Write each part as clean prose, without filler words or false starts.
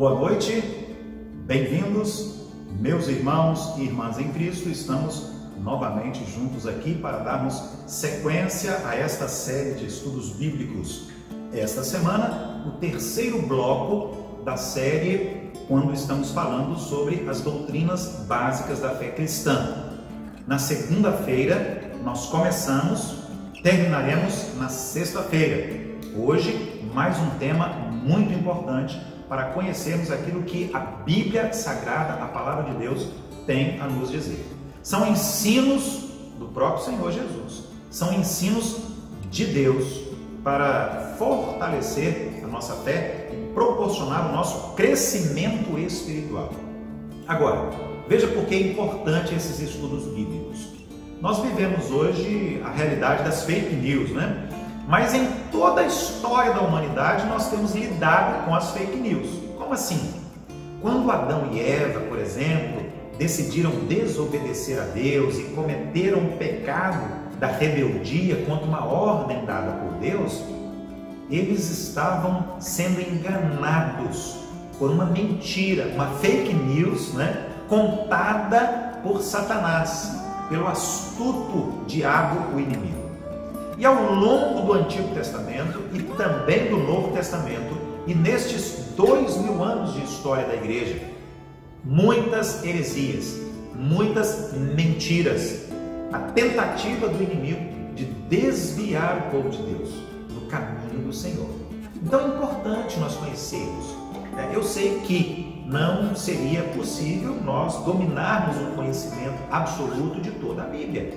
Boa noite, bem-vindos, meus irmãos e irmãs em Cristo. Estamos novamente juntos aqui para darmos sequência a esta série de estudos bíblicos. Esta semana, o terceiro bloco da série, quando estamos falando sobre as doutrinas básicas da fé cristã. Na segunda-feira, nós terminaremos na sexta-feira. Hoje, mais um tema muito importante para conhecermos aquilo que a Bíblia Sagrada, a Palavra de Deus, tem a nos dizer. São ensinos do próprio Senhor Jesus, são ensinos de Deus para fortalecer a nossa fé e proporcionar o nosso crescimento espiritual. Agora, veja por que é importante esses estudos bíblicos. Nós vivemos hoje a realidade das fake news, né? Mas em toda a história da humanidade nós temos lidado com as fake news. Como assim? Quando Adão e Eva, por exemplo, decidiram desobedecer a Deus e cometeram o pecado da rebeldia contra uma ordem dada por Deus, eles estavam sendo enganados por uma mentira, uma fake news, né, contada por Satanás, pelo astuto diabo, o inimigo. E ao longo do Antigo Testamento e também do Novo Testamento, e nestes 2000 anos de história da igreja, muitas heresias, muitas mentiras, a tentativa do inimigo de desviar o povo de Deus do caminho do Senhor. Então é importante nós conhecermos. Eu sei que não seria possível nós dominarmos o conhecimento absoluto de toda a Bíblia,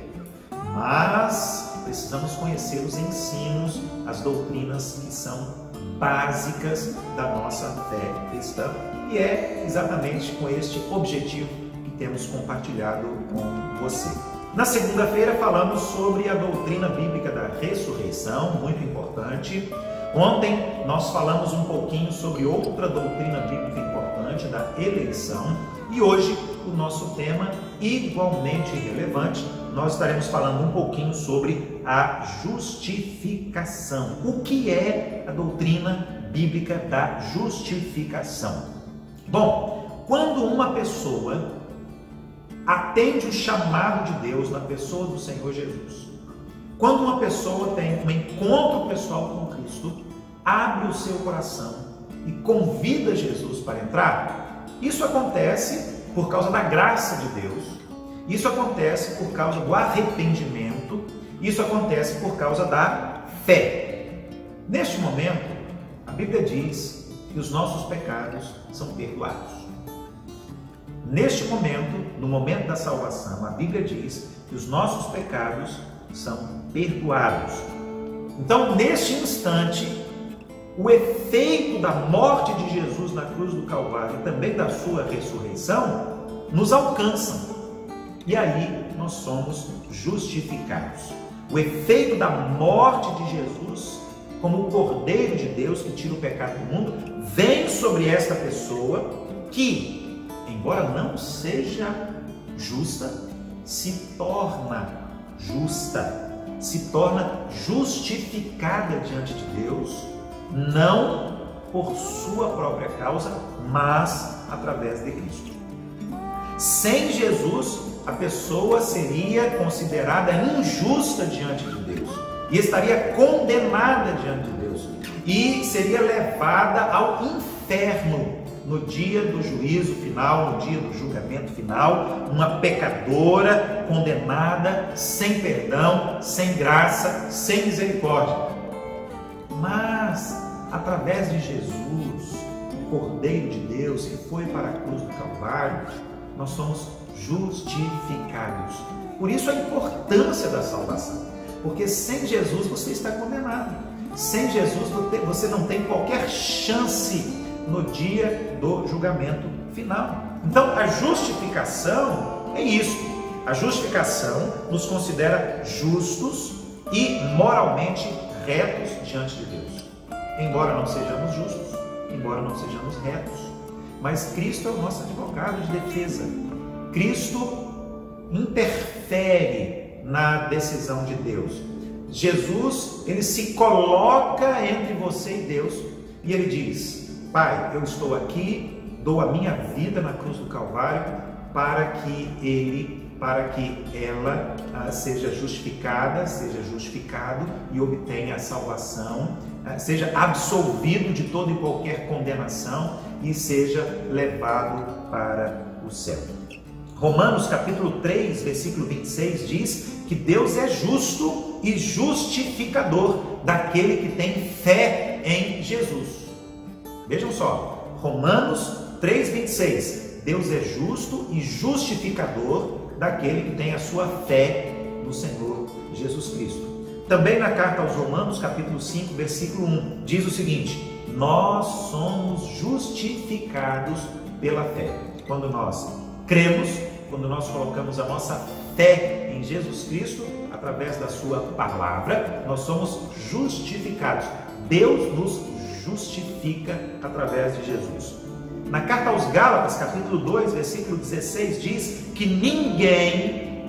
mas precisamos conhecer os ensinos, as doutrinas que são básicas da nossa fé cristã, e é exatamente com este objetivo que temos compartilhado com você. Na segunda-feira falamos sobre a doutrina bíblica da ressurreição, muito importante. Ontem nós falamos um pouquinho sobre outra doutrina bíblica importante, da eleição, e hoje o nosso tema, igualmente relevante, nós estaremos falando um pouquinho sobre a justificação. O que é a doutrina bíblica da justificação? Bom, quando uma pessoa atende o chamado de Deus na pessoa do Senhor Jesus, quando uma pessoa tem um encontro pessoal com Cristo, abre o seu coração e convida Jesus para entrar, isso acontece por causa da graça de Deus, isso acontece por causa do arrependimento, isso acontece por causa da fé. Neste momento, a Bíblia diz que os nossos pecados são perdoados. Neste momento, no momento da salvação, a Bíblia diz que os nossos pecados são perdoados. Então, neste instante, o efeito da morte de Jesus na cruz do Calvário e também da sua ressurreição nos alcançam. E aí nós somos justificados. O efeito da morte de Jesus, como o Cordeiro de Deus que tira o pecado do mundo, vem sobre esta pessoa que, embora não seja justa, se torna justa, se torna justificada diante de Deus, não por sua própria causa, mas através de Cristo. Sem Jesus, a pessoa seria considerada injusta diante de Deus e estaria condenada diante de Deus e seria levada ao inferno no dia do juízo final, no dia do julgamento final, uma pecadora condenada, sem perdão, sem graça, sem misericórdia. Mas, através de Jesus, o Cordeiro de Deus que foi para a cruz do Calvário, nós somos justificados. Por isso a importância da salvação, porque sem Jesus você está condenado. Sem Jesus você não tem qualquer chance no dia do julgamento final. Então a justificação é isso. A justificação nos considera justos e moralmente retos diante de Deus. Embora não sejamos justos, embora não sejamos retos, mas Cristo é o nosso advogado de defesa. Cristo interfere na decisão de Deus. Jesus, ele se coloca entre você e Deus e ele diz: Pai, eu estou aqui, dou a minha vida na cruz do Calvário para que ela seja justificada, seja justificado e obtenha a salvação, seja absolvido de toda e qualquer condenação e seja levado para o céu. Romanos capítulo 3, versículo 26 diz que Deus é justo e justificador daquele que tem fé em Jesus. Vejam só, Romanos 3, 26, Deus é justo e justificador daquele que tem a sua fé no Senhor Jesus Cristo. Também na carta aos Romanos, capítulo 5, versículo 1, diz o seguinte: nós somos justificados pela fé. Quando nós cremos, quando nós colocamos a nossa fé em Jesus Cristo, através da sua palavra, nós somos justificados. Deus nos justifica através de Jesus. Na carta aos Gálatas, capítulo 2, versículo 16, diz que ninguém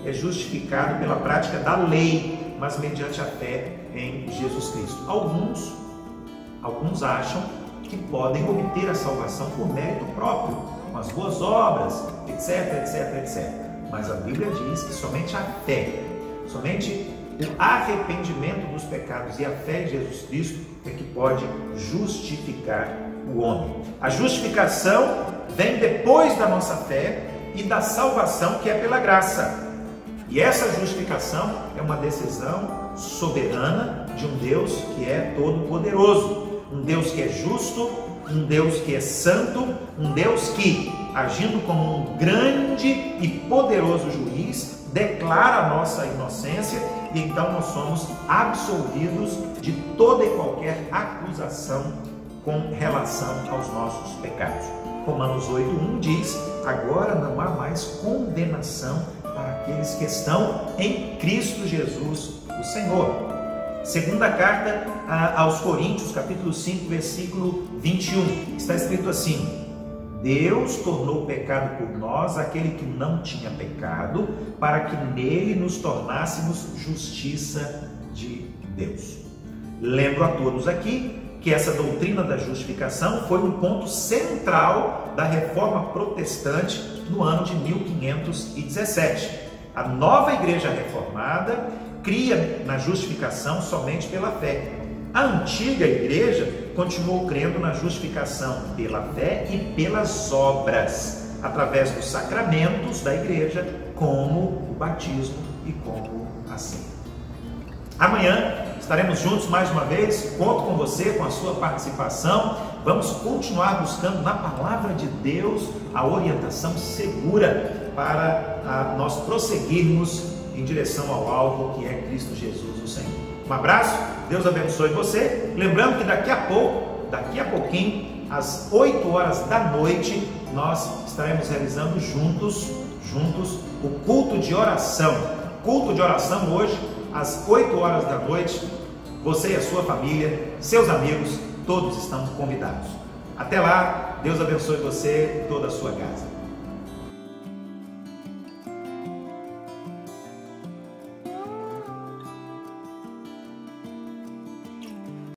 é justificado pela prática da lei, mas mediante a fé em Jesus Cristo. Alguns acham que podem obter a salvação por mérito próprio, com as boas obras, etc. Mas a Bíblia diz que somente a fé, somente o arrependimento dos pecados e a fé em Jesus Cristo é que pode justificar o homem. A justificação vem depois da nossa fé e da salvação que é pela graça. E essa justificação é uma decisão soberana de um Deus que é todo-poderoso, um Deus que é justo, um Deus que é santo, um Deus que, agindo como um grande e poderoso juiz, declara a nossa inocência e então nós somos absolvidos de toda e qualquer acusação com relação aos nossos pecados. Romanos 8:1 diz: agora não há mais condenação para aqueles que estão em Cristo Jesus, o Senhor. Segunda carta aos Coríntios, capítulo 5, versículo 21, está escrito assim: Deus tornou pecado por nós aquele que não tinha pecado, para que nele nos tornássemos justiça de Deus. Lembro a todos aqui que essa doutrina da justificação foi um ponto central da reforma protestante no ano de 1517. A nova igreja reformada cria na justificação somente pela fé. A antiga igreja continuou crendo na justificação pela fé e pelas obras, através dos sacramentos da igreja, como o batismo e como a ceia. Amanhã estaremos juntos mais uma vez, conto com você, com a sua participação. Vamos continuar buscando na palavra de Deus a orientação segura para nós prosseguirmos em direção ao alvo que é Cristo Jesus, o Senhor. Um abraço, Deus abençoe você. Lembrando que daqui a pouquinho, às 8 horas da noite, nós estaremos realizando juntos o culto de oração. Culto de oração hoje, às 8 horas da noite. Você e a sua família, seus amigos, todos estão convidados. Até lá, Deus abençoe você e toda a sua casa.